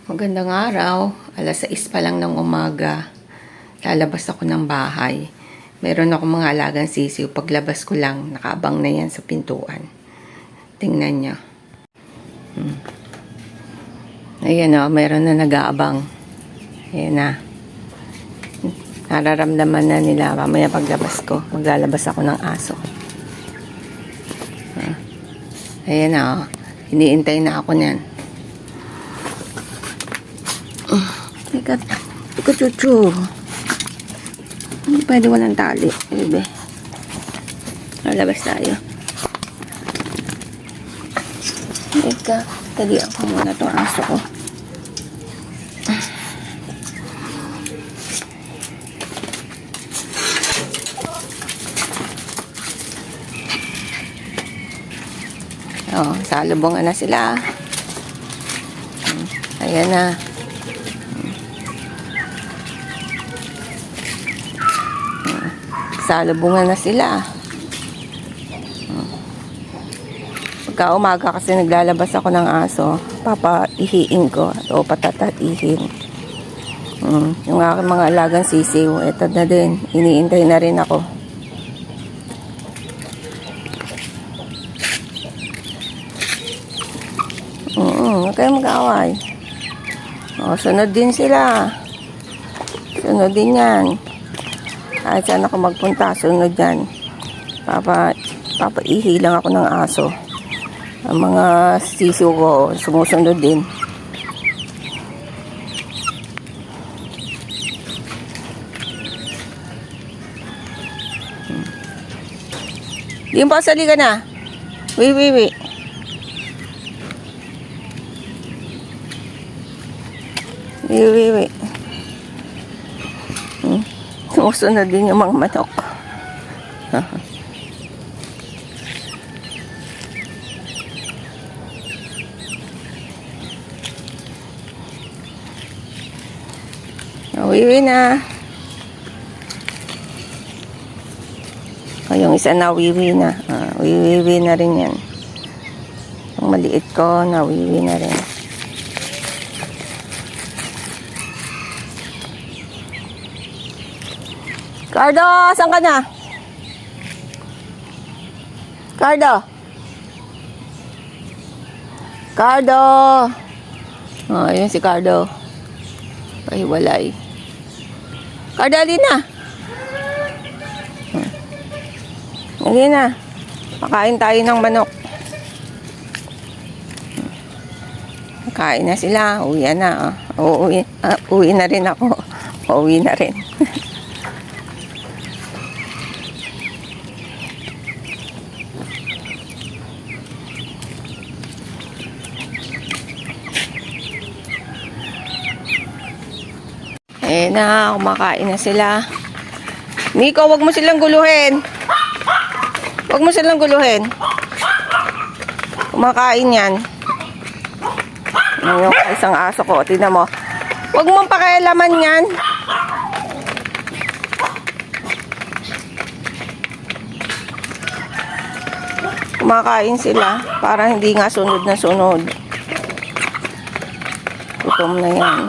Magandang araw. Alas 6 pa lang ng umaga. Lalabas ako ng bahay. Meron ako mga alagang sisiw. Paglabas ko lang, nakaabang na yan sa pintuan. Tingnan nyo. Ayan o, meron na nag-aabang. Ayan na. Nararamdaman na nila. Mamaya paglabas ko, maglalabas ako ng aso. Ayan na o. Iniintay na ako niyan. Teka, chuchu. Hindi pwede walang tali. Bebe. Lalabas tayo. Teka, talian ko muna itong aso ko. Salubungan na sila. Ayan na. Salubungan na sila. Pagka umaga kasi naglalabas ako ng aso, papaihiin ko o patatatihin. Yung aking mga alagang sisiw, eto na din. Iniintay na rin ako. Huwag kayong mag-away. Sunod din sila. Sunod din yan. Kahit saan ako magpunta, sunod yan. Papaihi lang ako ng aso. Ang mga sisiw ko, sumusunod din. Yung pasali ka na. Wi. Sumusunod din yung mga manok. Nawiwi na. Yung isa nawiwi na. Wiwi na rin yan. Yung maliit ko, nawiwi na rin. Cardo, saan ka na? Cardo. Ayun si Cardo. Pahiwalay. Cardo, alin na. Alin na. Pakain tayo ng manok. Kain na sila. Uwi na. Uwi na rin ako. Uwi na rin. Kumakain na sila. Nico, wag mo silang guluhin. Kumakain yan. Yung isang aso ko, tingnan mo. Wag mong pakialaman yan. Kumakain sila para hindi nga sunod na sunod. Gutom na yan.